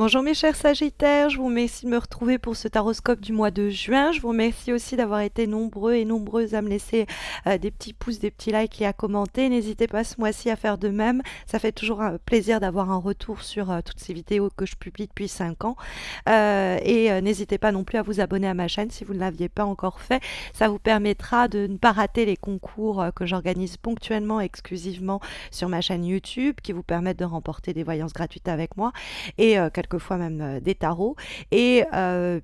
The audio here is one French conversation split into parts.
Bonjour mes chers Sagittaires, je vous remercie de me retrouver pour ce taroscope du mois de juin. Je vous remercie aussi d'avoir été nombreux et nombreuses à me laisser des petits pouces, des petits likes et à commenter. N'hésitez pas ce mois-ci à faire de même. Ça fait toujours un plaisir d'avoir un retour sur toutes ces vidéos que je publie depuis 5 ans. N'hésitez pas non plus à vous abonner à ma chaîne si vous ne l'aviez pas encore fait. Ça vous permettra de ne pas rater les concours que j'organise ponctuellement, exclusivement sur ma chaîne YouTube, qui vous permettent de remporter des voyances gratuites avec moi et quelquefois même des tarots. Et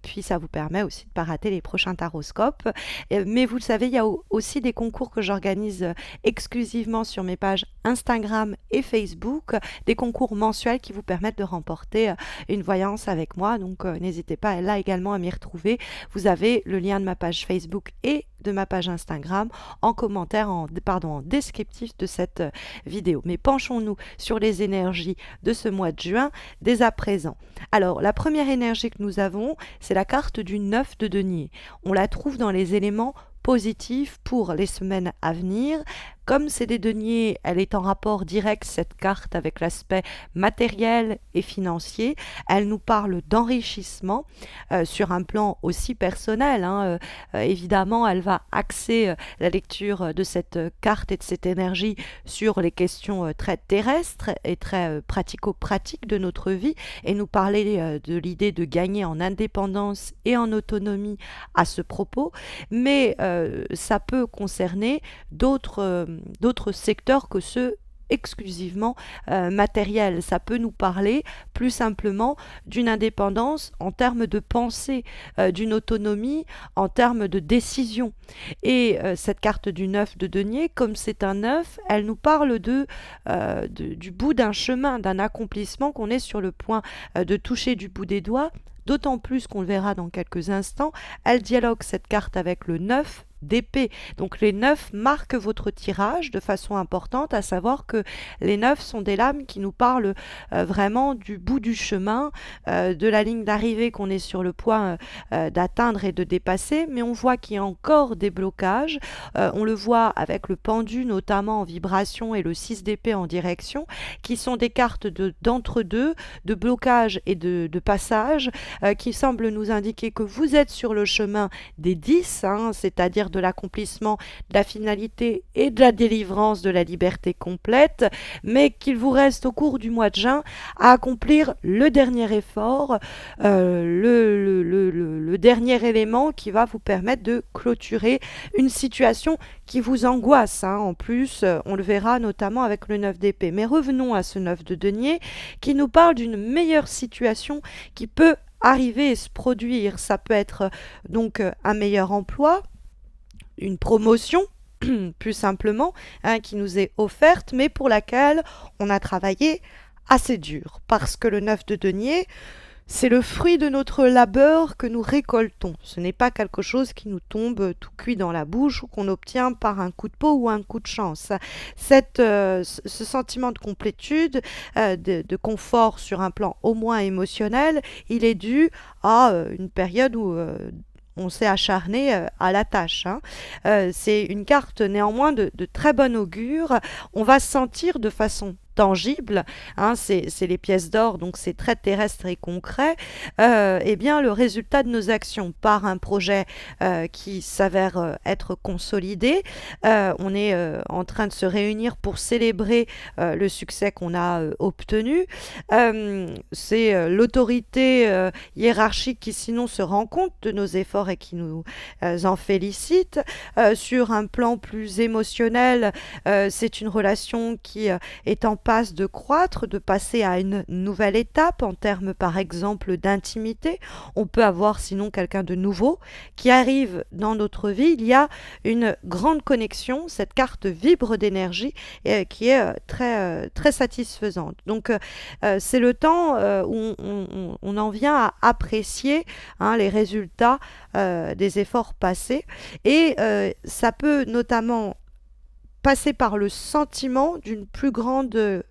puis ça vous permet aussi de ne pas rater les prochains taroscopes. Mais vous le savez, il y a aussi des concours que j'organise exclusivement sur mes pages Instagram et Facebook, des concours mensuels qui vous permettent de remporter une voyance avec moi. Donc n'hésitez pas là également à m'y retrouver. Vous avez le lien de ma page Facebook et de ma page Instagram en commentaire, en descriptif de cette vidéo. Mais penchons-nous sur les énergies de ce mois de juin dès à présent. Alors, la première énergie que nous avons, c'est la carte du 9 de denier. On la trouve dans les éléments positifs pour les semaines à venir. Comme c'est des deniers, elle est en rapport direct, cette carte, avec l'aspect matériel et financier. Elle nous parle d'enrichissement sur un plan aussi personnel. Évidemment, elle va axer la lecture de cette carte et de cette énergie sur les questions très terrestres et très pratico-pratiques de notre vie et nous parler de l'idée de gagner en indépendance et en autonomie à ce propos. Mais ça peut concerner d'autres secteurs que ceux exclusivement matériels. Ça peut nous parler plus simplement d'une indépendance en termes de pensée, d'une autonomie en termes de décision. Et cette carte du 9 de denier, comme c'est un 9, elle nous parle du bout d'un chemin, d'un accomplissement qu'on est sur le point de toucher du bout des doigts. D'autant plus qu'on le verra dans quelques instants, elle dialogue cette carte avec le 9 d'épée. Donc les 9 marquent votre tirage de façon importante, à savoir que les 9 sont des lames qui nous parlent vraiment du bout du chemin, de la ligne d'arrivée qu'on est sur le point d'atteindre et de dépasser, mais on voit qu'il y a encore des blocages. On le voit avec le pendu notamment en vibration et le 6 d'épée en direction, qui sont des cartes d'entre-deux, de blocage et de passage, qui semblent nous indiquer que vous êtes sur le chemin des 10, c'est-à-dire de l'accomplissement, de la finalité et de la délivrance de la liberté complète, mais qu'il vous reste au cours du mois de juin à accomplir le dernier effort, le dernier élément qui va vous permettre de clôturer une situation qui vous angoisse. En plus, on le verra notamment avec le 9 d'épée. Mais revenons à ce 9 de denier qui nous parle d'une meilleure situation qui peut arriver et se produire. Ça peut être donc un meilleur emploi, une promotion, plus simplement, qui nous est offerte, mais pour laquelle on a travaillé assez dur. Parce que le 9 de denier, c'est le fruit de notre labeur que nous récoltons. Ce n'est pas quelque chose qui nous tombe tout cuit dans la bouche ou qu'on obtient par un coup de peau ou un coup de chance. Ce sentiment de complétude, de confort sur un plan au moins émotionnel, il est dû à une période où on s'est acharné à la tâche. C'est une carte néanmoins de très bon augure. On va sentir de façon tangible, c'est les pièces d'or, donc c'est très terrestre et concret, eh bien le résultat de nos actions par un projet qui s'avère être consolidé. On est en train de se réunir pour célébrer le succès qu'on a obtenu. C'est l'autorité hiérarchique qui sinon se rend compte de nos efforts et qui nous en félicite. Sur un plan plus émotionnel, c'est une relation qui est en passe de croître, de passer à une nouvelle étape en termes par exemple d'intimité. On peut avoir sinon quelqu'un de nouveau qui arrive dans notre vie. Il y a une grande connexion, cette carte vibre d'énergie qui est très satisfaisante. Donc c'est le temps où on en vient à apprécier les résultats des efforts passés et ça peut notamment passer par le sentiment d'une plus grande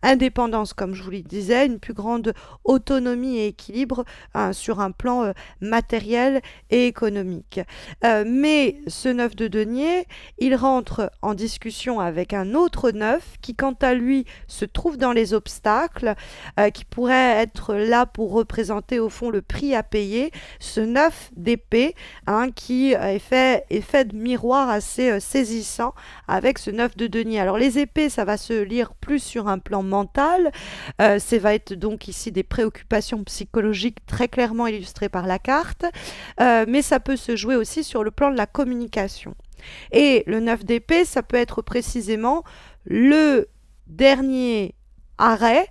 indépendance, comme je vous le disais, une plus grande autonomie et équilibre sur un plan matériel et économique. Mais ce 9 de denier, il rentre en discussion avec un autre 9 qui, quant à lui, se trouve dans les obstacles, qui pourrait être là pour représenter au fond le prix à payer, ce 9 d'épée, qui est fait de miroir assez saisissant avec ce 9 de denier. Alors les épées, ça va se lire plus sur un plan mental, ça va être donc ici des préoccupations psychologiques très clairement illustrées par la carte, mais ça peut se jouer aussi sur le plan de la communication. Et le 9 d'épée, ça peut être précisément le dernier arrêt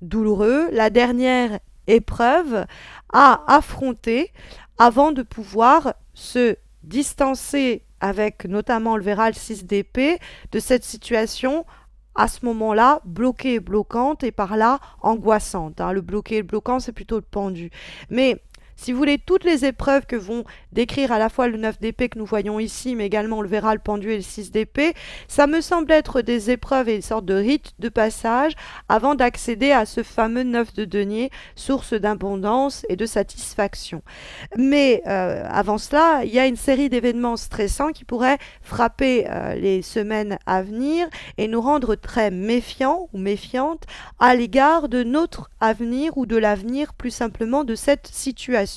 douloureux, la dernière épreuve à affronter avant de pouvoir se distancer avec notamment le verra le 6 d'épée de cette situation à ce moment-là bloquée et bloquante et par là angoissante. Le bloqué et le bloquant, c'est plutôt le pendu. Mais si vous voulez, toutes les épreuves que vont décrire à la fois le 9 d'épée que nous voyons ici, mais également le verra, le pendu et le 6 d'épée, ça me semble être des épreuves et une sorte de rite de passage avant d'accéder à ce fameux 9 de denier, source d'abondance et de satisfaction. Mais avant cela, il y a une série d'événements stressants qui pourraient frapper les semaines à venir et nous rendre très méfiants ou méfiantes à l'égard de notre avenir ou de l'avenir plus simplement de cette situation.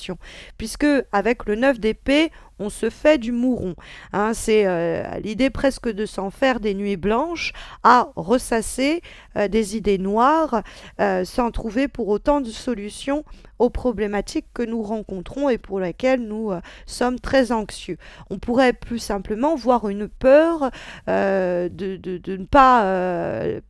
Puisque avec le 9 d'épée, on se fait du mouron. C'est l'idée presque de s'en faire des nuits blanches, à ressasser des idées noires, sans trouver pour autant de solutions aux problématiques que nous rencontrons et pour lesquelles nous sommes très anxieux. On pourrait plus simplement voir une peur de ne pas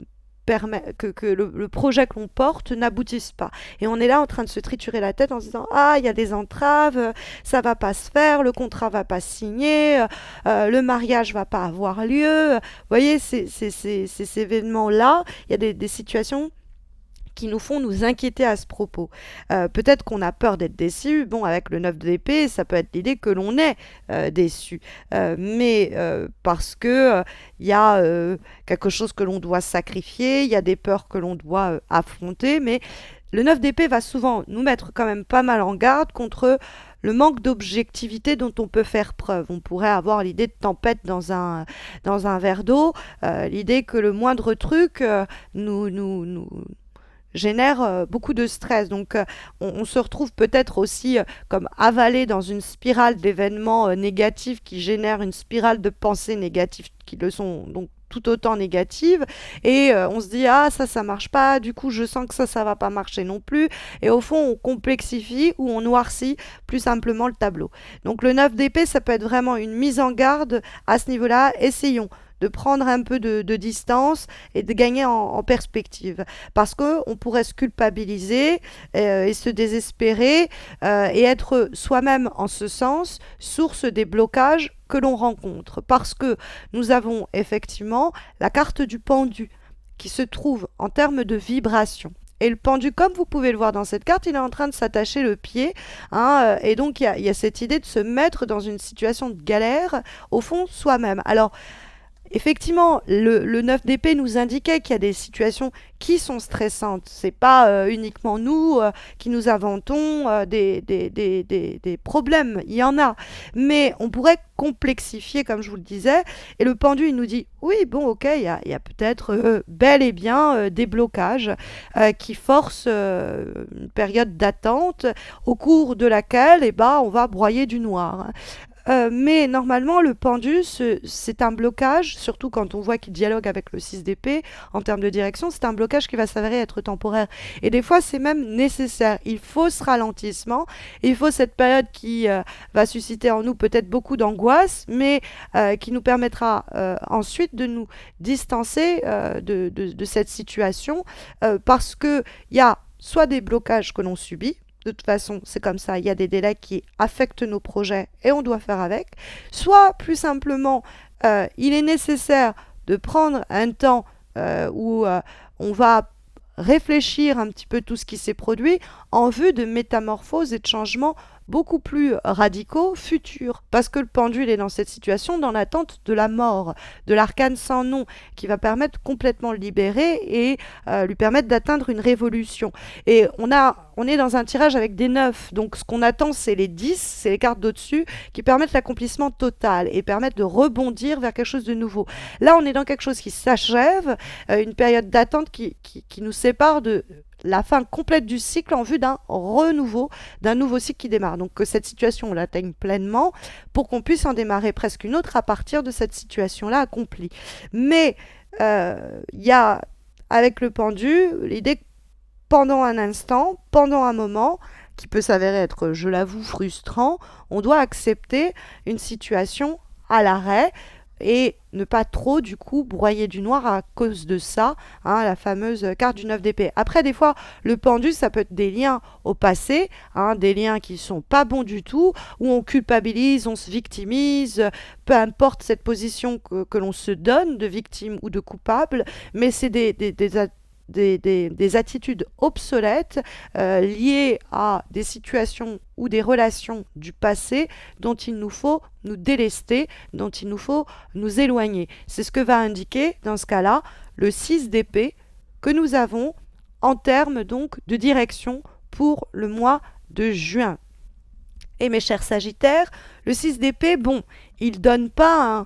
que le projet que l'on porte n'aboutisse pas. Et on est là en train de se triturer la tête en se disant ah, il y a des entraves, ça va pas se faire, le contrat va pas se signer, le mariage va pas avoir lieu. Vous voyez, ces événements-là, il y a des situations qui nous font nous inquiéter à ce propos. Peut-être qu'on a peur d'être déçu. Bon, avec le 9 d'épée, ça peut être l'idée que l'on est déçu. Mais parce que il y a quelque chose que l'on doit sacrifier, il y a des peurs que l'on doit affronter, mais le 9 d'épée va souvent nous mettre quand même pas mal en garde contre le manque d'objectivité dont on peut faire preuve. On pourrait avoir l'idée de tempête dans un verre d'eau, l'idée que le moindre truc nous génère beaucoup de stress. Donc on se retrouve peut-être aussi comme avalé dans une spirale d'événements négatifs qui génèrent une spirale de pensées négatives qui le sont donc tout autant négatives et on se dit ah ça marche pas, du coup je sens que ça va pas marcher non plus et au fond on complexifie ou on noircit plus simplement le tableau. Donc le 9 d'épée ça peut être vraiment une mise en garde à ce niveau-là. Essayons de prendre un peu de distance et de gagner en perspective. Parce qu'on pourrait se culpabiliser et se désespérer et être soi-même en ce sens source des blocages que l'on rencontre. Parce que nous avons effectivement la carte du pendu qui se trouve en termes de vibration. Et le pendu, comme vous pouvez le voir dans cette carte, il est en train de s'attacher le pied. Et donc, il y a cette idée de se mettre dans une situation de galère, au fond, soi-même. Alors, effectivement, le 9 d'épée nous indiquait qu'il y a des situations qui sont stressantes. C'est pas uniquement nous qui nous inventons des problèmes, il y en a. Mais on pourrait complexifier, comme je vous le disais, et le pendu, il nous dit, oui, bon, ok, il y a peut-être bel et bien des blocages qui forcent une période d'attente au cours de laquelle on va broyer du noir. Mais normalement, le pendu, c'est un blocage, surtout quand on voit qu'il dialogue avec le 6 d'épée en termes de direction, c'est un blocage qui va s'avérer être temporaire. Et des fois, c'est même nécessaire. Il faut ce ralentissement, il faut cette période qui va susciter en nous peut-être beaucoup d'angoisse, mais qui nous permettra ensuite de nous distancer de cette situation, parce qu'il y a soit des blocages que l'on subit. De toute façon, c'est comme ça, il y a des délais qui affectent nos projets et on doit faire avec. Soit, plus simplement, il est nécessaire de prendre un temps où on va réfléchir un petit peu tout ce qui s'est produit en vue de métamorphose et de changement beaucoup plus radicaux, futurs, parce que le pendule est dans cette situation, dans l'attente de la mort, de l'arcane sans nom, qui va permettre complètement de le libérer et lui permettre d'atteindre une révolution. Et on est dans un tirage avec des 9, donc ce qu'on attend c'est les 10, c'est les cartes d'au-dessus, qui permettent l'accomplissement total et permettent de rebondir vers quelque chose de nouveau. Là on est dans quelque chose qui s'achève, une période d'attente qui nous sépare de la fin complète du cycle en vue d'un renouveau, d'un nouveau cycle qui démarre. Donc que cette situation on l'atteigne pleinement pour qu'on puisse en démarrer presque une autre à partir de cette situation-là accomplie. Mais il y a avec le pendu l'idée que pendant un instant, pendant un moment, qui peut s'avérer être, je l'avoue, frustrant, on doit accepter une situation à l'arrêt et ne pas trop, du coup, broyer du noir à cause de ça, hein, la fameuse carte du 9 d'épée. Après, des fois, le pendu, ça peut être des liens au passé, hein, des liens qui sont pas bons du tout, où on culpabilise, on se victimise, peu importe cette position que l'on se donne de victime ou de coupable, mais c'est des attitudes obsolètes liées à des situations ou des relations du passé dont il nous faut nous délester, dont il nous faut nous éloigner. C'est ce que va indiquer, dans ce cas-là, le 6 d'épée que nous avons en termes donc de direction pour le mois de juin. Et mes chers Sagittaires, le 6 d'épée, bon, il donne pas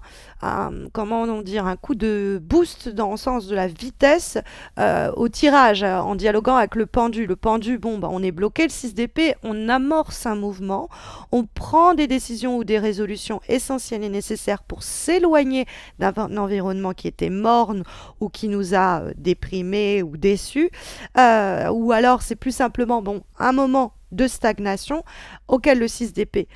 comment on dire, un coup de boost dans le sens de la vitesse au tirage, en dialoguant avec le pendu. Le pendu, bon, bah, on est bloqué, le 6 d'épée, on amorce un mouvement, on prend des décisions ou des résolutions essentielles et nécessaires pour s'éloigner d'un environnement qui était morne ou qui nous a déprimés ou déçus, ou alors c'est plus simplement, bon, un moment de stagnation auquel le 6 d'épée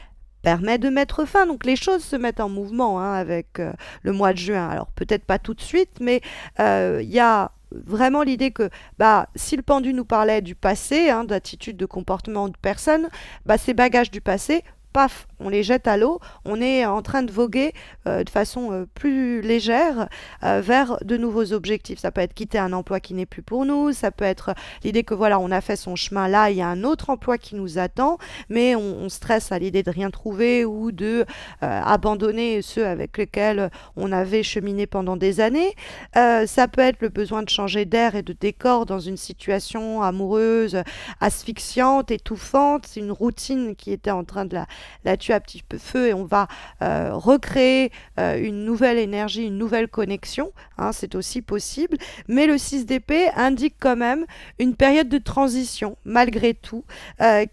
permet de mettre fin. Donc les choses se mettent en mouvement hein, avec le mois de juin. Alors peut-être pas tout de suite, mais il y a vraiment l'idée que bah, si le pendu nous parlait du passé, hein, d'attitude, de comportement de personne, bah, ces bagages du passé, paf, on les jette à l'eau, on est en train de voguer de façon plus légère vers de nouveaux objectifs. Ça peut être quitter un emploi qui n'est plus pour nous, ça peut être l'idée que voilà, on a fait son chemin là, il y a un autre emploi qui nous attend, mais on stresse à l'idée de rien trouver ou de abandonner ceux avec lesquels on avait cheminé pendant des années. Ça peut être le besoin de changer d'air et de décor dans une situation amoureuse, asphyxiante, étouffante, c'est une routine qui était en train de la tuer à petit feu et on va recréer une nouvelle énergie, une nouvelle connexion, hein, c'est aussi possible, mais le 6 d'épée indique quand même une période de transition, malgré tout,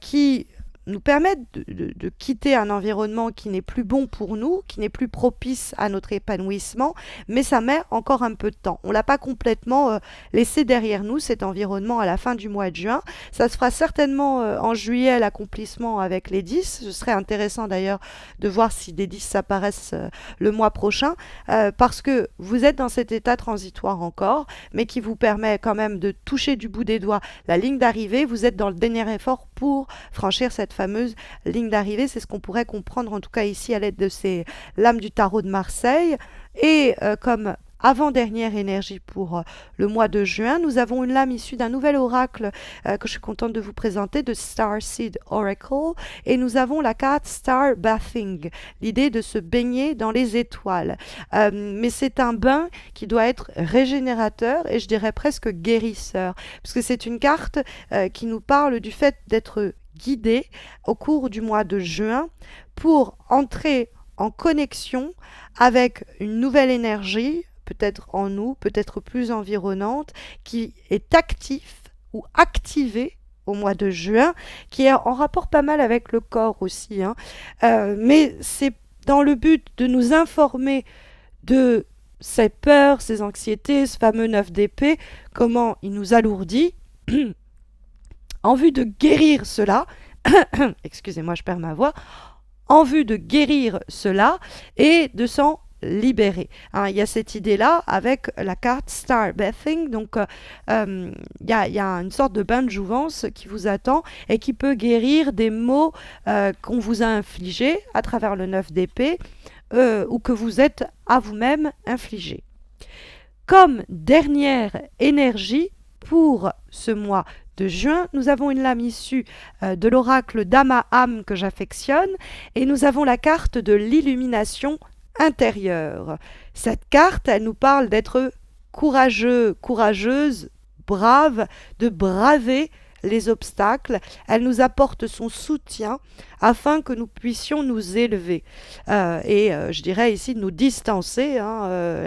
qui nous permettent de quitter un environnement qui n'est plus bon pour nous, qui n'est plus propice à notre épanouissement, mais ça met encore un peu de temps. On ne l'a pas complètement laissé derrière nous, cet environnement, à la fin du mois de juin. Ça se fera certainement en juillet, l'accomplissement avec les 10. Ce serait intéressant d'ailleurs de voir si des 10 s'apparaissent le mois prochain, parce que vous êtes dans cet état transitoire encore, mais qui vous permet quand même de toucher du bout des doigts la ligne d'arrivée. Vous êtes dans le dernier effort pour franchir cette fameuse ligne d'arrivée. C'est ce qu'on pourrait comprendre en tout cas ici à l'aide de ces lames du tarot de Marseille. Et comme avant-dernière énergie pour le mois de juin, nous avons une lame issue d'un nouvel oracle que je suis contente de vous présenter, de Starseed Oracle, et nous avons la carte Star Bathing, l'idée de se baigner dans les étoiles. Mais c'est un bain qui doit être régénérateur et je dirais presque guérisseur, parce que c'est une carte qui nous parle du fait d'être guidé au cours du mois de juin pour entrer en connexion avec une nouvelle énergie, peut-être en nous, peut-être plus environnante, qui est actif ou activée au mois de juin, qui est en rapport pas mal avec le corps aussi, hein. Mais c'est dans le but de nous informer de ces peurs, ces anxiétés, ce fameux 9 d'épée, comment il nous alourdit, en vue de guérir cela, excusez-moi, je perds ma voix, en vue de guérir cela et de s'en libérer. Hein, il y a cette idée-là avec la carte Star Bathing, donc il y a une sorte de bain de jouvence qui vous attend et qui peut guérir des maux qu'on vous a infligés à travers le 9 d'épée ou que vous êtes à vous-même infligé. Comme dernière énergie pour ce mois de juin. Nous avons une lame issue de l'oracle d'Ama-Am que j'affectionne et nous avons la carte de l'illumination intérieure. Cette carte, elle nous parle d'être courageux, courageuse, brave, de braver les obstacles. Elle nous apporte son soutien afin que nous puissions nous élever. Je dirais ici nous distancer.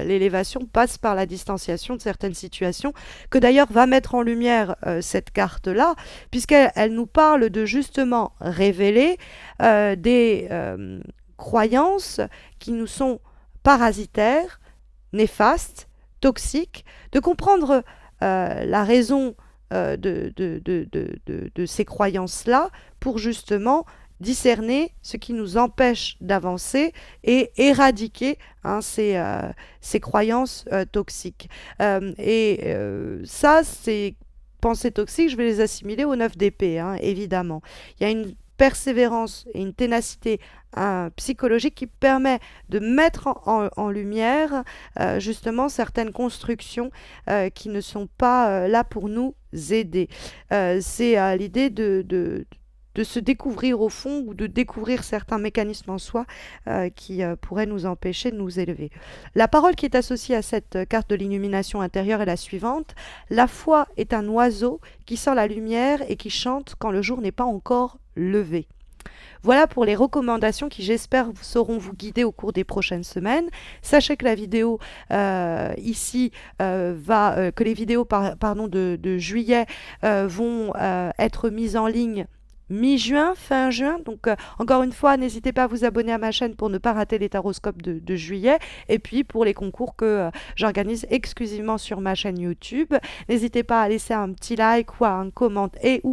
L'élévation passe par la distanciation de certaines situations, que d'ailleurs va mettre en lumière cette carte-là, puisqu'elle nous parle de justement révéler des croyances qui nous sont parasitaires, néfastes, toxiques, de comprendre la raison de ces croyances-là pour justement discerner ce qui nous empêche d'avancer et éradiquer ces croyances toxiques. Ça, ces pensées toxiques, je vais les assimiler au 9 d'épée, évidemment. Il y a une persévérance et une ténacité psychologique qui permet de mettre en lumière justement certaines constructions qui ne sont pas là pour nous aider. C'est l'idée de se découvrir au fond ou de découvrir certains mécanismes en soi qui pourraient nous empêcher de nous élever. La parole qui est associée à cette carte de l'illumination intérieure est la suivante. La foi est un oiseau qui sent la lumière et qui chante quand le jour n'est pas encore levé. Voilà pour les recommandations qui, j'espère, sauront vous guider au cours des prochaines semaines. Sachez que la vidéo ici que les vidéos de juillet vont être mises en ligne mi-juin, fin juin. Donc, encore une fois, n'hésitez pas à vous abonner à ma chaîne pour ne pas rater les taroscopes de juillet. Et puis, pour les concours que j'organise exclusivement sur ma chaîne YouTube, n'hésitez pas à laisser un petit like ou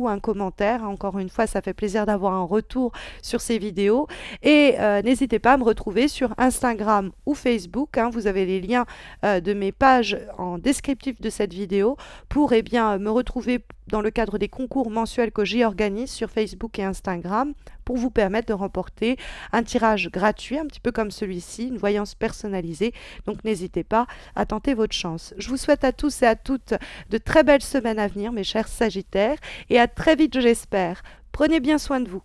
un commentaire. Encore une fois, ça fait plaisir d'avoir un retour sur ces vidéos. Et n'hésitez pas à me retrouver sur Instagram ou Facebook. Vous avez les liens de mes pages en descriptif de cette vidéo pour me retrouver dans le cadre des concours mensuels que j'y organise sur Facebook et Instagram pour vous permettre de remporter un tirage gratuit, un petit peu comme celui-ci, une voyance personnalisée. Donc n'hésitez pas à tenter votre chance. Je vous souhaite à tous et à toutes de très belles semaines à venir, mes chers Sagittaires, et à très vite, j'espère. Prenez bien soin de vous.